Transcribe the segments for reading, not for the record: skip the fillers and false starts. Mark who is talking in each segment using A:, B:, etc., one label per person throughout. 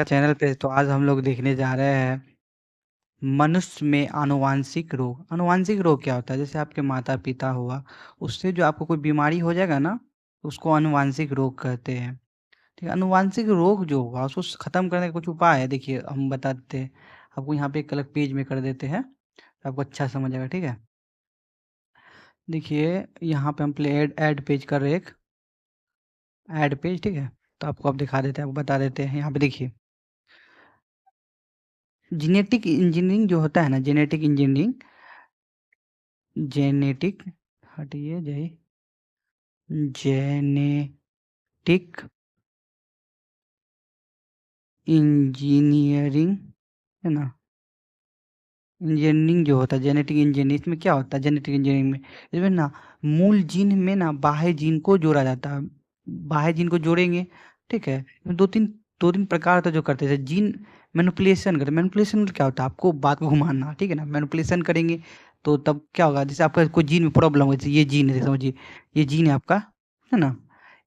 A: Channel पे। तो आज हम लोग देखने जा रहे हैं मनुष्य में आनुवांशिक रोग। आनुवांशिक रोग क्या होता है? जैसे आपके माता पिता हुआ, उससे जो आपको कोई बीमारी हो जाएगा ना, तो उसको आनुवांशिक रोग कहते हैं। ठीक है, आनुवांशिक रोग जो हुआ उसको खत्म करने का कुछ उपाय है। देखिए हम बता देते हैं आपको, यहाँ पे एक अलग पेज में कर देते हैं तो आपको अच्छा समझ आएगा। ठीक है, देखिए यहाँ पे हम प्ले ऐड पेज कर रहे हैं, एक ऐड पेज। ठीक है, तो आपको अब दिखा देते हैं, आपको बता देते हैं। यहाँ पे देखिए जेनेटिक इंजीनियरिंग जो होता है ना, जेनेटिक इंजीनियरिंग, जेनेटिक, हटिए जय, जेनेटिक इंजीनियरिंग है ना। इंजीनियरिंग जो होता है, जेनेटिक इंजीनियरिंग, इसमें क्या होता है? जेनेटिक इंजीनियरिंग में इसमें ना मूल जीन में ना बाह्य जीन को जोड़ा जाता है। बाह्य जीन को जोड़ेंगे, ठीक है। दो तीन प्रकार होता है जो करते हैं जीन मैनिपुलेशन करते। मैनिपुलेशन क्या होता है? आपको बात को घुमाना, ठीक है ना। मैनिपुलेशन करेंगे तो तब क्या होगा? जैसे आपका कोई जीन में प्रॉब्लम हो, जैसे ये जीन है, समझिए ये जीन है आपका, है ना।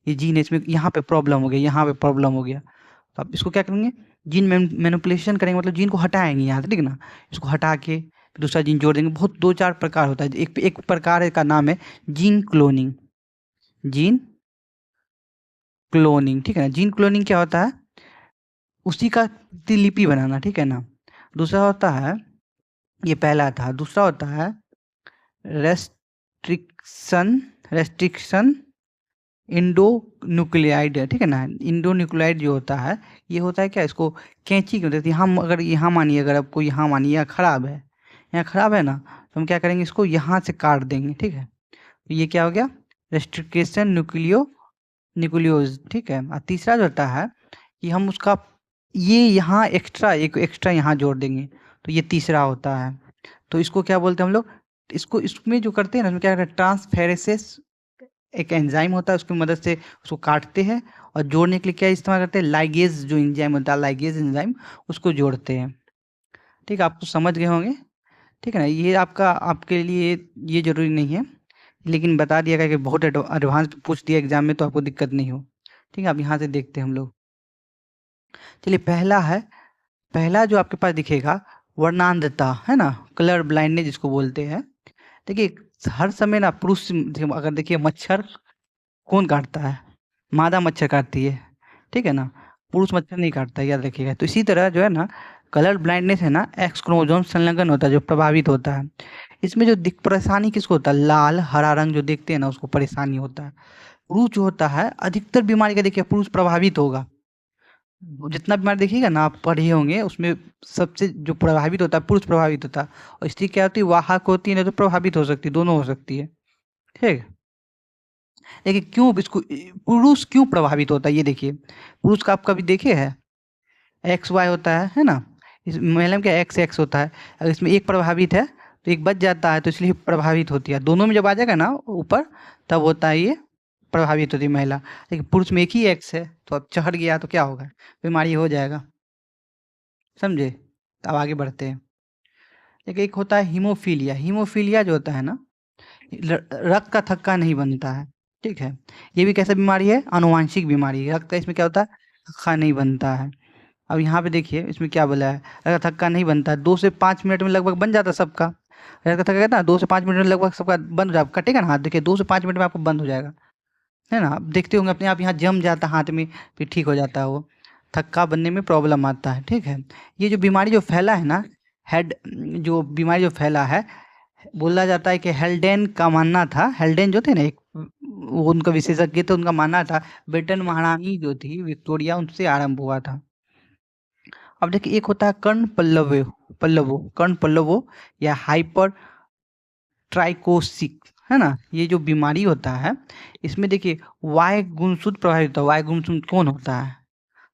A: ये जीन है, इसमें यहाँ पे प्रॉब्लम हो गया, यहाँ पे प्रॉब्लम हो गया, तो आप इसको क्या करेंगे? जीन मैनिपुलेशन करेंगे, मतलब जीन को हटाएंगे यहाँ से, ठीक है ना। इसको हटा के फिर दूसरा जीन जोड़ देंगे। बहुत दो चार प्रकार होता है। एक प्रकार का नाम है जीन क्लोनिंग। जीन क्लोनिंग, ठीक है ना। जीन क्लोनिंग क्या होता है? उसी का प्रतिलिपि बनाना, ठीक है ना। दूसरा होता है, ये पहला था। दूसरा होता है रेस्ट्रिक्शन, रेस्ट्रिक्शन इंडो न्यूक्लियाइड, ठीक है ना। इंडो न्यूक्लियाइड जो होता है, ये होता है क्या? इसको कैंची क्यों देती है? हम अगर यहाँ मानिए, अगर आपको यहाँ मानिए यहाँ खराब है, यहाँ खराब है ना, तो हम क्या करेंगे? इसको यहाँ से काट देंगे, ठीक है। तो ये क्या हो गया? रेस्ट्रिकेशन न्यूक्लियोज, ठीक है। और तीसरा जो होता है कि हम उसका ये यहाँ एक्स्ट्रा, एक एक्स्ट्रा यहाँ जोड़ देंगे, तो ये तीसरा होता है। तो इसको क्या बोलते हैं हम लोग? इसको इसमें जो करते हैं ना, इसमें क्या करते हैं? ट्रांसफेरेसेस एक एंजाइम होता है, उसकी मदद से उसको काटते हैं, और जोड़ने के लिए क्या इस्तेमाल करते हैं? लाइगेज जो एंजाइम होता है, लाइगेज एंजाइम, उसको जोड़ते हैं। ठीक है, आप तो समझ गए होंगे, ठीक है ना। ये आपका, आपके लिए ये जरूरी नहीं है, लेकिन बता दिया गया कि बहुत एडवांस पूछ दिया एग्जाम में, तो आपको दिक्कत नहीं हो। ठीक है, अब यहाँ से देखते हैं हम लोग। चलिए पहला है, पहला जो आपके पास दिखेगा वर्णांधता, है ना, कलर ब्लाइंडनेस जिसको बोलते हैं। देखिए हर समय ना पुरुष, अगर देखिए मच्छर कौन काटता है? मादा मच्छर काटती है, ठीक है ना। पुरुष मच्छर नहीं काटता है, याद रखिएगा। तो इसी तरह जो है ना, कलर ब्लाइंडनेस है ना, एक्स क्रोमोसोम संलग्न होता है जो प्रभावित होता है। इसमें जो दिक परेशानी किसको होता है? लाल हरा रंग जो देखते हैं ना, उसको परेशानी होता है। पुरुष जो होता है, अधिकतर बीमारी का देखिए पुरुष प्रभावित होगा। जितना बीमारी देखिएगा ना, आप पढ़े होंगे, उसमें सबसे जो प्रभावित होता है पुरुष प्रभावित होता है। और स्त्री क्या होती है? वाहक होती है, ना तो प्रभावित हो सकती है, दोनों हो सकती है, ठीक। देखिए क्यों इसको पुरुष क्यों प्रभावित होता है, ये देखिए। पुरुष का आप कभी देखे है? एक्स वाई होता है ना। इस महिला में क्या एक्स एक्स होता है। अगर इसमें एक प्रभावित है तो एक बच जाता है, तो इसलिए प्रभावित होती है। दोनों में जब आ जाएगा ना ऊपर, तब होता है ये प्रभावित होती है महिला। लेकिन पुरुष में एक ही एक्स है, तो अब चढ़ गया तो क्या होगा? बीमारी हो जाएगा, समझे। अब आगे बढ़ते हैं। देखिए एक होता है हीमोफीलिया। हीमोफीलिया जो होता है ना, रक्त का थक्का नहीं बनता है, ठीक है। ये भी कैसा बीमारी है? आनुवांशिक बीमारी है। रक्त का इसमें क्या होता है? थक्का नहीं बनता है। अब यहाँ पे देखिए इसमें क्या बोला है? रक्त का थक्का नहीं बनता है, 2 से 5 मिनट में लगभग बन जाता है सबका। रक्त का थक्का कहता है 2 से 5 मिनट में लगभग सबका बंद हो जाएगा। कटेगा ना हाथ, देखिए 2 से 5 मिनट में आपको बंद हो जाएगा, है ना। आप देखते होंगे अपने आप यहाँ जम जाता है हाथ में, फिर ठीक हो जाता है वो। थक्का बनने में प्रॉब्लम आता है, ठीक है। ये जो बीमारी जो फैला है ना, हेड, जो बीमारी जो फैला है, बोला जाता है कि हेल्डेन का मानना था, हेल्डेन जो थे ना एक, वो उनका विशेषज्ञ थे, उनका मानना था ब्रिटेन महारानी जो थी विक्टोरिया, उनसे आरंभ हुआ था। अब देखिए एक होता है कर्ण पल्लवो, कर्ण पल्लवो या हाइपर ट्राइकोसिक, है ना। ये जो बीमारी होता है, इसमें देखिए वाय गुणसूत्र प्रभावित होता है। वाय गुणसूत्र कौन होता है?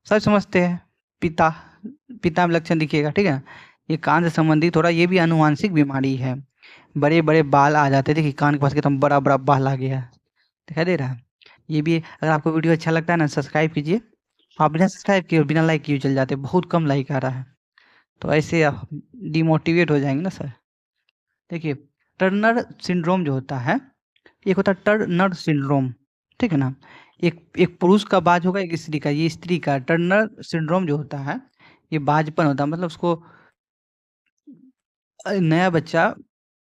A: सब समझते हैं, पिता, पिता में लक्षण दिखिएगा, ठीक है। ये कान से संबंधित थोड़ा, ये भी आनुवांशिक बीमारी है। बड़े बड़े बाल आ जाते हैं, देखिए कान के पास एकदम बड़ा बड़ा बाल आ गया है, दिखाई दे रहा है। ये भी, अगर आपको वीडियो अच्छा लगता है ना, सब्सक्राइब कीजिए। आप बिना सब्सक्राइब किए और बिना लाइक किए चल जाते हैं, बहुत कम लाइक आ रहा है, तो ऐसे आप डिमोटिवेट हो जाएंगे ना सर। देखिए टर्नर सिंड्रोम जो होता है, एक होता है टर्नर सिंड्रोम, ठीक है ना। एक एक पुरुष का बाज होगा, एक स्त्री का। ये स्त्री का टर्नर सिंड्रोम जो होता है, ये बाजपन होता है, मतलब उसको नया बच्चा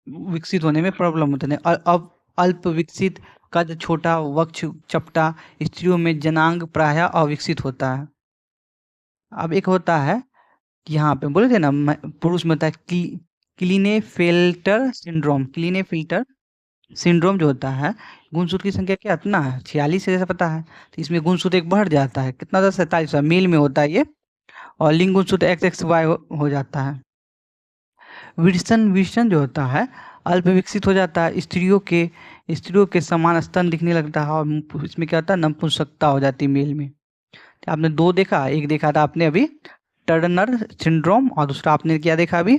A: विकसित होने में प्रॉब्लम होता है। अब अल्प विकसित, कद छोटा, वक्ष चपटा, स्त्रियों में जनांग प्रायः अविकसित होता है। अब एक होता है यहाँ पे बोले थे ना, पुरुष में होता है क्लीनेफेल्टर सिंड्रोम। क्लीनेफेल्टर सिंड्रोम जो होता है, गुणसूत्र की संख्या क्या इतना है, 46 है जैसा पता है, तो इसमें गुणसूत्र एक बढ़ जाता है, कितना था, 47 मेल में होता है ये, और लिंग गुणसूत्र XXY हो जाता है। विल्सन विल्सन जो होता है, अल्प विकसित हो जाता है, स्त्रियों के समान स्तन दिखने लगता है, और इसमें क्या होता है, नपुंसकता हो जाती है मेल में। तो आपने दो देखा, एक देखा था आपने अभी टर्नर सिंड्रोम, और दूसरा आपने क्या देखा अभी,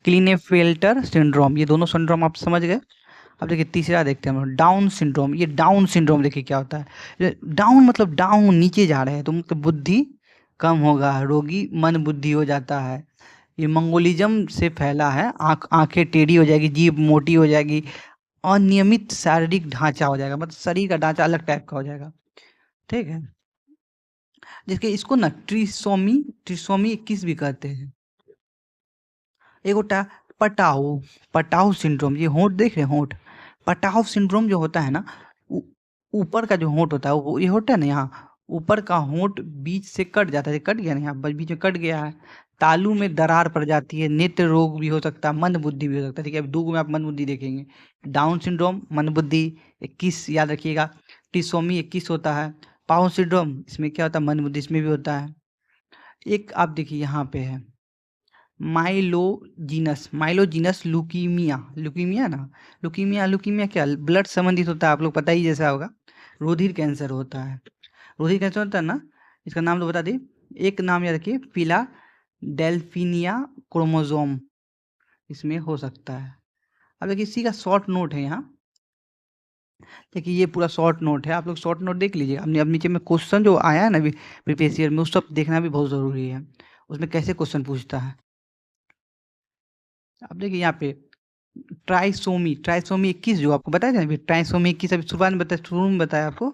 A: क्लीनेफेल्टर सिंड्रोम। ये दोनों सिंड्रोम आप समझ गए। अब देखिए तीसरा देखते हैं हम लोग, डाउन सिंड्रोम। ये डाउन सिंड्रोम देखिए क्या होता है, डाउन मतलब डाउन, नीचे जा रहे हैं, तो मतलब बुद्धि कम होगा, रोगी मन बुद्धि हो जाता है। ये मंगोलिज्म से फैला है, आंखें टेढ़ी हो जाएगी, जीभ मोटी हो जाएगी, अनियमित शारीरिक ढांचा हो जाएगा, मतलब शरीर का ढांचा अलग टाइप का हो जाएगा, ठीक है। जिसके इसको ना ट्रिसोमी ट्रिसोमी 21 भी कहते हैं। एक होता है पटाऊ पटाऊ सिंड्रोम। ये होंठ देख रहे हैं, होंठ, पटाऊ सिंड्रोम जो होता है ना, ऊपर का जो होंठ होता है, वो ये होता है ना, यहाँ ऊपर का होंठ बीच से कट जाता है, कट गया ना, यहाँ बीच में कट गया है, तालू में दरार पड़ जाती है, नेत्र रोग भी हो सकता है, मंद बुद्धि भी हो सकता है, ठीक है। अब दो में आप मंद बुद्धि देखेंगे, डाउन सिंड्रोम मंद बुद्धि 21 याद रखिएगा, ट्रिसोमी 21 होता है, पाउ सिंड्रोम इसमें क्या होता है, मंद बुद्धि इसमें भी होता है। एक आप देखिए यहाँ पे है माइलोजीनस लुकीमिया। लुकीमिया ना, लुकीमिया क्या ब्लड संबंधित होता है, आप लोग पता ही जैसा होगा, रुधिर कैंसर होता है। रुधिर कैंसर होता है ना, इसका नाम तो बता दी, एक नाम याद रखिए, फिला डेल्फिनिया क्रोमोजोम, इसमें हो सकता है। अब देखिए इसी का शॉर्ट नोट है यहाँ, देखिए ये पूरा शॉर्ट नोट है, आप लोग शॉर्ट नोट देख लीजिए। अब नीचे में क्वेश्चन जो आया है ना प्रीवियस ईयर में, उस सब देखना भी बहुत ज़रूरी है, उसमें कैसे क्वेश्चन पूछता है। अब देखिए यहाँ पे ट्राइसोमी 21 जो आपको बताया था ना, ट्राइसोमी 21 अभी शुरू में बताया आपको,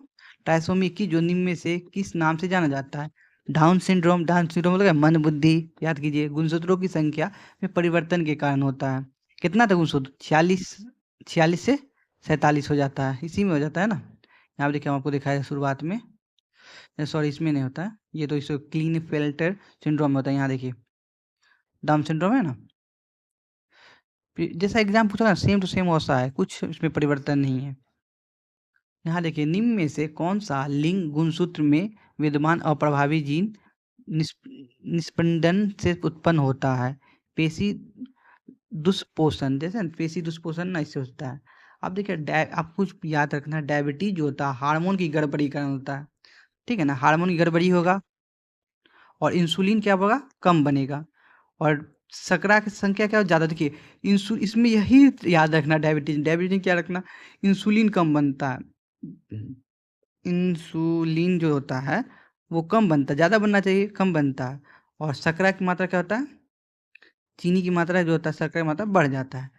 A: ट्राइसोमी 21 जो निम्न में से किस नाम से जाना जाता है, डाउन सिंड्रोम मतलब मन बुद्धि, याद कीजिए, गुणसूत्रों की संख्या में परिवर्तन के कारण होता है। कितना था गुणसूत्र, 46 से 47 हो जाता है, इसी में हो जाता है ना। यहाँ देखिए हम आपको दिखाया शुरुआत में, सॉरी इसमें नहीं होता है, ये तो इसको क्लीनेफेल्टर सिंड्रोम होता है। यहाँ देखिए डाउन सिंड्रोम है ना, जैसा एग्जाम पूछा ना, सेम टू सेम वैसा है, कुछ इसमें परिवर्तन नहीं है। यहाँ देखिए निम्न में से कौन सा लिंग गुणसूत्र में विद्यमान अप्रभावी जीन निस्पंदन से उत्पन्न होता है, पेशी दुष्पोषण, जैसे पेशी दुष्पोषण ना इससे होता है। अब देखिए आप कुछ याद रखना, डायबिटीज जो होता है हार्मोन की गड़बड़ी का कारण होता है, ठीक है ना, हार्मोन की गड़बड़ी होगा और इंसुलिन क्या होगा, कम बनेगा, और शकरा की संख्या क्या ज़्यादा। देखिए इसमें यही याद रखना, डायबिटीज क्या रखना, इंसुलिन कम बनता है, इंसुलिन जो होता है वो कम बनता है, ज़्यादा बनना चाहिए, कम बनता है, और शकरा की मात्रा क्या होता है, चीनी की मात्रा जो होता है, शर्करा की मात्रा बढ़ जाता है।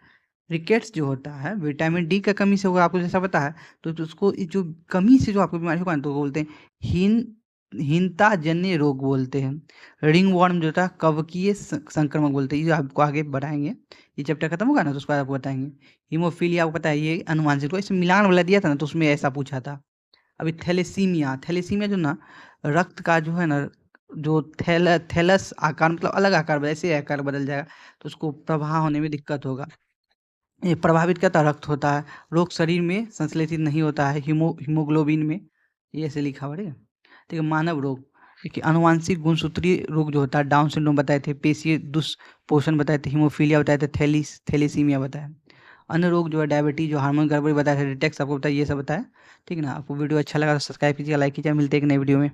A: रिकेट्स जो होता है विटामिन डी का कमी से होगा, आपको जैसा पता है, तो उसको जो कमी से जो आपको बीमारी होगा तो बोलते हैं हीनता जन्य रोग बोलते हैं। रिंग वर्म जो होता है कवकीय संक्रमण बोलते हैं, ये आपको आगे बढ़ाएंगे, ये चैप्टर खत्म होगा ना तो उसके बाद आपको बताएंगे। हीमोफीलिया आपको पता है, ये अनुवांशिक, इसमें मिलान वाला दिया था ना, तो उसमें ऐसा पूछा था। अभी थैलेसीमिया जो ना, रक्त का जो है ना, जो थैलस आकार मतलब अलग आकार, ऐसे आकार बदल जाएगा, तो उसको प्रवाह होने में दिक्कत होगा। ये प्रभावित करता रक्त होता है, रोग शरीर में संश्लेषित नहीं होता है, हीमोग्लोबिन में, ये ऐसे लिखा हुआ है, ठीक है। मानव रोग, देखिए अनुवांशिक गुणसूत्रीय रोग जो होता है, डाउन सिंड्रोम बताए थे, पेशीय दुष्पोषण बताए थे, हीमोफीलिया बताए थे, थैलेसीमिया बताया। अन्य रोग जो है डायबिटीज, जो हार्मोन गड़बड़ी बताया था, डिटेक्स आपको बताया, ये सब बताया, ठीक है ना। आपको वीडियो अच्छा लगा तो सब्सक्राइब कीजिएगा, लाइक कीजिएगा, मिलते हैं एक नई वीडियो में।